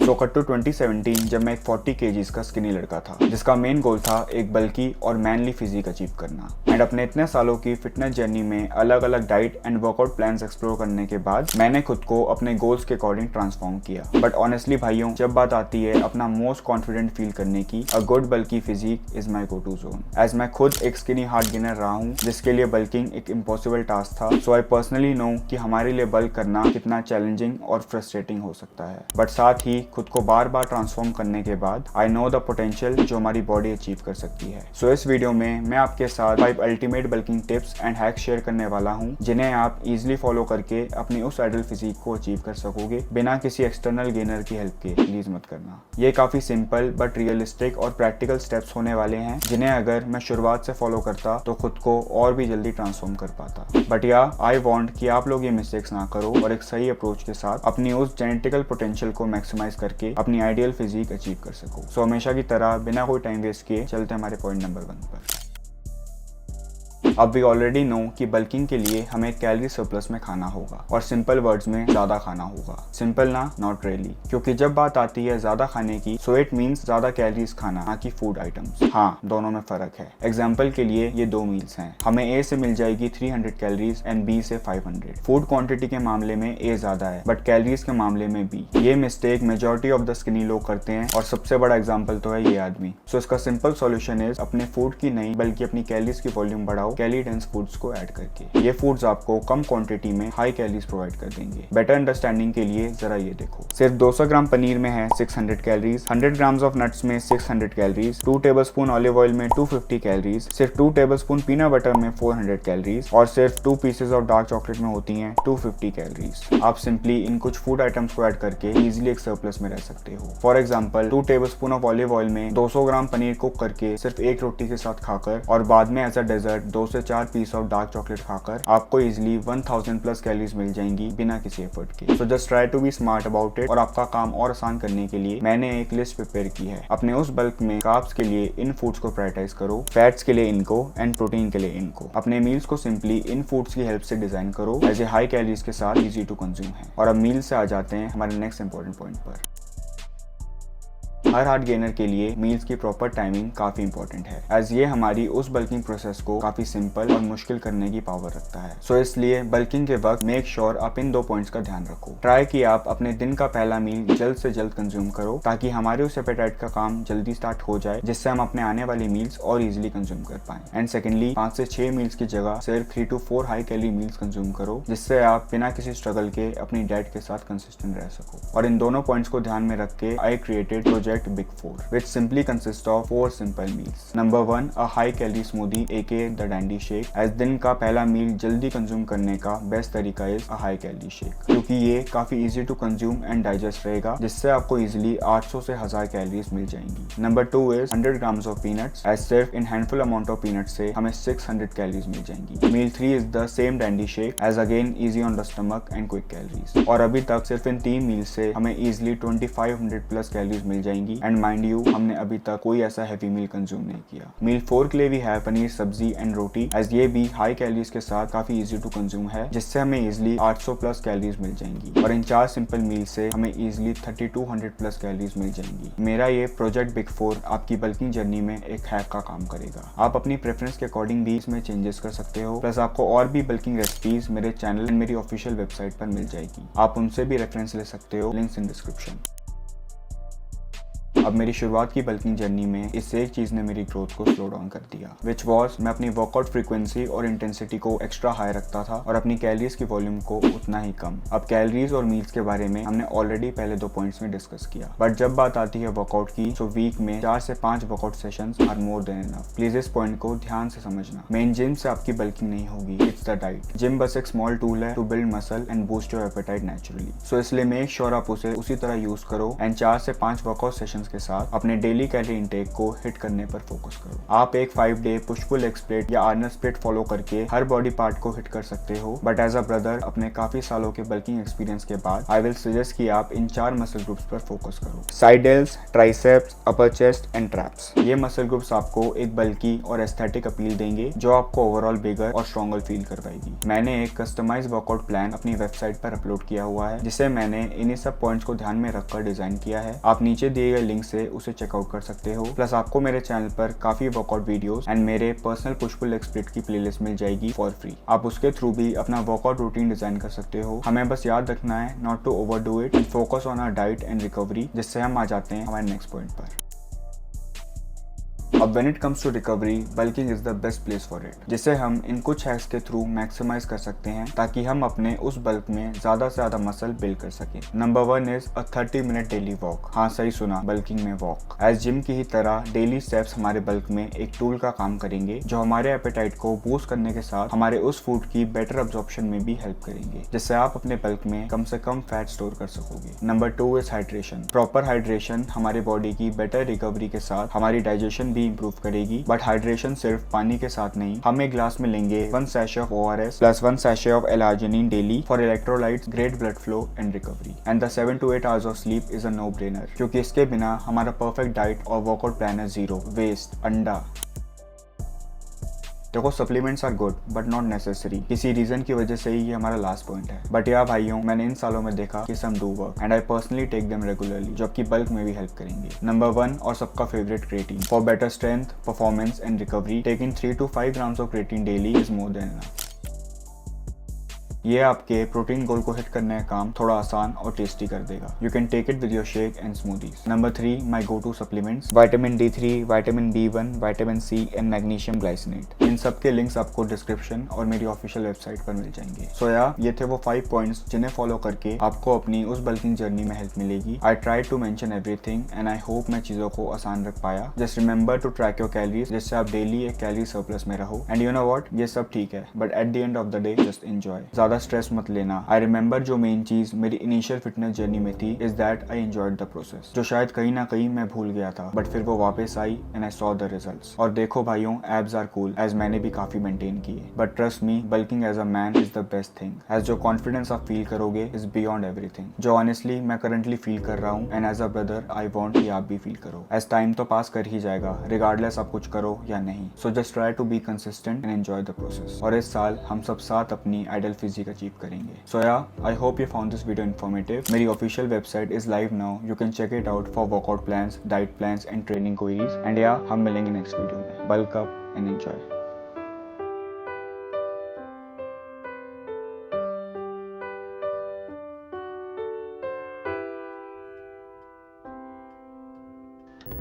So cut to 2017 जब मैं एक 40 kgs का स्किनी लड़का था जिसका मेन गोल था एक बल्की और मैनली फिजिक अचीव करना। एंड अपने इतने सालों की फिटनेस जर्नी में अलग अलग diet and workout plans explore करने के बाद मैंने खुद को अपने गोल्स के अकॉर्डिंग ट्रांसफॉर्म किया। बट ऑनेस्टली भाइयों, जब बात आती है अपना मोस्ट कॉन्फिडेंट फील करने की, a good bulky physique is my go to zone. As मैं खुद एक स्किनी हार्ड गेनर रहा हूँ जिसके लिए बल्किंग एक इम्पॉसिबल टास्क था, सो आई पर्सनली नो कि हमारे लिए बल्क करना कितना चैलेंजिंग और फ्रस्ट्रेटिंग हो सकता है। बट साथ ही खुद को बार बार ट्रांसफॉर्म करने के बाद आई नो द पोटेंशियल जो हमारी बॉडी अचीव कर सकती है। सो इस वीडियो में मैं आपके साथ 5 ultimate bulking tips and hacks share करने वाला हूँ जिन्हें आप इजीली फॉलो करके अपनी उस आइडल फिजिक को अचीव कर सकोगे बिना किसी एक्सटर्नल गेनर की हेल्प के। प्लीज मत करना। ये काफी सिंपल बट रियलिस्टिक और प्रैक्टिकल स्टेप्स होने वाले हैं जिन्हें अगर मैं शुरुआत से फॉलो करता तो खुद को और भी जल्दी ट्रांसफॉर्म कर पाता। बट या आई वांट कि आप लोग ये मिस्टेक्स ना करो और एक सही अप्रोच के साथ अपनी उस जेनेटिकल पोटेंशियल को मैक्सिमाइज करके अपनी आइडियल फिजिक अचीव कर सको। सो हमेशा की तरह बिना कोई टाइम वेस्ट किए चलते हमारे पॉइंट नंबर 1 पर। अब वी ऑलरेडी नो कि बल्किंग के लिए हमें कैलोरी सरप्लस में खाना होगा और सिंपल वर्ड्स में ज्यादा खाना होगा। सिंपल ना, नॉट रियली, क्योंकि जब बात आती है ज्यादा खाने की सो इट मींस ज्यादा कैलोरीज खाना, ना कि फूड आइटम्स। हाँ, दोनों में फर्क है। एग्जांपल के लिए ये 2 मील्स हैं। हमें ए से मिल जाएगी 300 कैलोरीज एंड बी से 500। फूड क्वांटिटी के मामले में ए ज्यादा है बट कैलोरीज के मामले में बी। ये mistake majority of the skinny लोग करते हैं और सबसे बड़ा एग्जाम्पल तो है ये आदमी। सो इसका सिंपल सॉल्यूशन इज अपने फूड की नहीं बल्कि अपनी कैलोरीज की वॉल्यूम बढ़ाओ कैलोरी डेंस फूड्स को ऐड करके। ये फूड्स आपको कम क्वांटिटी में हाई कैलोरीज प्रोवाइड कर देंगे। बेटर अंडरस्टैंडिंग के लिए जरा ये देखो, सिर्फ 200 ग्राम पनीर में है 600 कैलोरीज, 100 ग्राम्स ऑफ नट्स में 600 कैलोरीज, 2 टेबलस्पून ऑलिव ऑयल में 250 कैलोरीज, सिर्फ 2 टेबलस्पून पीनट बटर में 400 कैलोरीज और सिर्फ 2 पीसेस ऑफ डार्क चॉकलेट में होती हैं 250 कैलोरीज। आप सिंपली इन कुछ फूड आइटम्स को ऐड करके इजीली एक सरप्लस में रह सकते हो। For example 2 tablespoon of olive oil में 200 ग्राम पनीर कुक करके सिर्फ एक रोटी के साथ खाकर और बाद में एज अ डेजर्ट 2 से 4 पीस ऑफ डार्क चॉकलेट खाकर आपको इजीली 1000 प्लस कैलोरीज मिल जाएंगी बिना किसी एफर्ट के। So just try to be smart about it. और आपका काम और आसान करने के लिए मैंने एक लिस्ट प्रिपेयर की है। अपने उस बल्क में कार्ब्स के लिए इन फूड्स को प्रायोरिटाइज करो, फैट्स के लिए इनको एंड प्रोटीन के लिए इनको। अपने मील्स को सिंपली इन फूड्स की हेल्प से डिजाइन करो एज ए हाई कैलोरीज के साथ इजी टू कंज्यूम है। और अब मील से आ जाते हैं हमारे नेक्स्ट इंपॉर्टेंट पॉइंट पर। हर हार्ड गेनर के लिए मील्स की प्रॉपर टाइमिंग काफी इंपॉर्टेंट है एज ये हमारी उस बल्किंग प्रोसेस को काफी सिंपल और मुश्किल करने की पावर रखता है। सो इसलिए बल्किंग के वक्त मेक श्योर आप इन 2 पॉइंट्स का ध्यान रखो। ट्राई कि आप अपने दिन का पहला मील जल्द से जल्द कंज्यूम करो ताकि हमारे उस एपेटाइट का काम जल्दी स्टार्ट हो जाए जिससे हम अपने आने वाली मील्स और इजिली कंज्यूम कर पाए। एंड सेकेंडली 5 से 6 मील्स की जगह सिर्फ 3 to 4 high calorie meals consume करो जिससे आप बिना किसी स्ट्रगल के अपनी डाइट के साथ कंसिस्टेंट रह सको। और इन दोनों पॉइंट्स को ध्यान में रख के I created project big 4 which simply consists of 4 simple meals. Number 1, a high calorie smoothie aka the dandy shake. as दिन का पहला मील जल्दी कंज्यूम करने का बेस्ट तरीका is a high calorie shake क्योंकि ये काफी easy to consume and digest रहेगा जिससे आपको easily 800 से 1000 कैलोरीज मिल जाएंगी। Number 2 is 100 grams of peanuts as सिर्फ in handful amount of peanuts से हमें 600 कैलोरीज मिल जाएंगी। Meal 3 is the same dandy shake as again easy on the stomach and quick calories। और अभी तक सिर्फ इन 3 मील से हमें easily 2500 प्लस कैलोरीज मिल जाएंगी। एंड माइंड यू हमने अभी तक कोई ऐसा हैवी मील कंज्यूम नहीं किया। मील 4 के लिए भी है पनीर सब्जी एंड रोटी एज ये भी हाई कैलोरीज के साथ काफी इजी टू कंज्यूम है जिससे हमें इजिली 800 प्लस कैलोरीज मिल जाएंगी। और इन 4 सिंपल मील से हमें इजिली 3200 प्लस कैलोरीज मिल जाएंगी। मेरा ये प्रोजेक्ट बिग 4 आपकी बल्किंग जर्नी में एक हैक का काम करेगा। आप अपनी प्रेफरेंस के अकॉर्डिंग भी इसमें चेंजेस कर सकते हो। प्लस आपको और भी बल्किंग रेसिपीज मेरे चैनल एंड मेरी ऑफिशियल वेबसाइट पर मिल जाएगी। आप उनसे भी रेफरेंस ले सकते हो, लिंक्स इन डिस्क्रिप्शन। अब मेरी शुरुआत की बल्किंग जर्नी में इस एक चीज ने मेरी ग्रोथ को स्लो डाउन कर दिया विच वॉज मैं अपनी वर्कआउट फ्रीक्वेंसी और इंटेंसिटी को एक्स्ट्रा हाई रखता था और अपनी कैलोरीज की वॉल्यूम को उतना ही कम। अब कैलोरीज और मील्स के बारे में हमने ऑलरेडी पहले 2 पॉइंट्स में डिस्कस किया। बट जब बात आती है वर्कआउट की सो वीक में 4 से 5 workout sessions are more than enough. Please इस पॉइंट को ध्यान से समझना। मेन जिम से आपकी बल्किंग नहीं होगी, इट्स द डाइट। जिम बस एक स्मॉल टूल है to build muscle and boost your appetite naturally. So इसलिए मेक श्योर आप उसे उसी तरह यूज करो एंड 4 से 5 वर्कआउट सेशंस के साथ अपने डेली कैलोरी इंटेक को हिट करने पर फोकस करो। आप एक 5 day push pull leg split या आर्नर स्प्लिट फॉलो करके हर बॉडी पार्ट को हिट कर सकते हो, बट एज अ ब्रदर अपने काफी सालों के बल्किंग एक्सपीरियंस के बाद आई विल सजेस्ट कि आप इन 4 मसल ग्रुप्स पर फोकस करो। Side delts, triceps, upper chest and traps. ये मसल ग्रुप्स आपको एक बल्की और एस्थेटिक अपील देंगे जो आपको ओवरऑल बिगर और स्ट्रॉन्गर फील करवाएगी। मैंने एक कस्टमाइज वर्कआउट प्लान अपनी वेबसाइट पर अपलोड किया हुआ है जिसे मैंने इन्हीं सब पॉइंट्स को ध्यान में रखकर डिजाइन किया है। आप नीचे दिए गए लिंक से उसे चेकआउट कर सकते हो। प्लस आपको मेरे चैनल पर काफी वर्कआउट वीडियोस एंड मेरे personal push pull leg split की प्लेलिस्ट मिल जाएगी फॉर फ्री। आप उसके थ्रू भी अपना वर्कआउट रूटीन डिजाइन कर सकते हो। हमें बस याद रखना है not to overdo it and focus on our diet and recovery, जिससे हम आ जाते हैं हमारे नेक्स्ट पॉइंट पर। अब when it comes to recovery, bulking is the best place for it, जिसे हम इन कुछ हैक्स के थ्रू मैक्सिमाइज कर सकते हैं ताकि हम अपने उस बल्क में ज्यादा से ज्यादा मसल बिल्ड कर सकें। Number 1 is a 30 minute daily walk. हाँ सही सुना, बल्किंग में वॉक। एज जिम की ही तरह डेली स्टेप्स हमारे बल्क में एक टूल का काम करेंगे जो हमारे एपेटाइट को बूस्ट करने के साथ हमारे उस फूड की बेटर अब्जॉर्प्शन में भी हेल्प करेंगे, जिससे आप अपने बल्क में कम से कम फैट स्टोर कर सकोगे। Number 2 is hydration. Proper hydration हमारे बॉडी की बेटर रिकवरी के साथ हमारी डाइजेशन भी इंप्रूव करेगी, बट हाइड्रेशन सिर्फ पानी के साथ नहीं। हम एक ग्लास में लेंगे 1 sachet of ORS plus 1 sachet of L-arginine daily for electrolytes, great blood flow and recovery. And the 7 to 8 hours of sleep is a no brainer, क्योंकि इसके बिना हमारा परफेक्ट डाइट और वर्कआउट प्लान है जीरो वेस्ट अंडा। देखो supplements are good but not necessary. किसी reason की वजह से ही ये हमारा लास्ट पॉइंट है, बट यार भाइयों मैंने इन सालों में देखा कि some do work and I personally take them regularly, जो आपकी बल्क में भी हेल्प करेंगे। नंबर 1 और सबका favourite, creatine. For better strength, performance and recovery, taking 3 to 5 grams of creatine daily is more than enough. ये आपके प्रोटीन गोल को हिट करने का काम थोड़ा आसान और टेस्टी कर देगा। You can take it with your shake and smoothies. Number 3 my go to supplements, vitamin D3, vitamin B1, vitamin C and magnesium glycinate. इन सब के लिंक्स आपको डिस्क्रिप्शन और मेरी ऑफिशियल वेबसाइट पर मिल जाएंगे। सो ये थे वो 5 पॉइंट्स जिन्हें फॉलो करके आपको अपनी उस बल्किंग जर्नी में हेल्प मिलेगी। I try to mention everything and I hope मैं चीजों को आसान रख पाया। Just remember to track your calories, जिससे आप डेली एक कैलोरी सरप्लस में रहो। एंड यू नो व्हाट, ये सब ठीक है but at the end of the day just enjoy. ज्यादा स्ट्रेस मत लेना। आई रिमेंबर जो मेन चीज मेरी इनिशियल फिटनेस जर्नी में थी is that I enjoyed the process, जो शायद कहीं ना कहीं मैं भूल गया था, बट फिर वो वापस आई and I saw the results. और देखो भाइयों, एब्स आर कूल एज मैंने भी काफी मेंटेन किए, but trust me bulking as a man is the best thing. As जो कॉन्फिडेंस आप फील करोगे इज बियॉन्ड एवरीथिंग, जो ऑनेस्टली मैं करंटली फील कर रहा हूँ। And as a brother I want कि आप भी फील करो। एज टाइम तो पास कर ही जाएगा रिगार्डलेस आप कुछ करो या नहीं। So just try to be consistent and enjoy the process. और इस साल हम सब साथ अपनी आइडल फिजिक अचीव करेंगे। सो I hope you found this video informative. मेरी official website is live now. You can check it out for workout plans, diet plans and training queries. And हम मिलेंगे next video में. Bulk up and enjoy.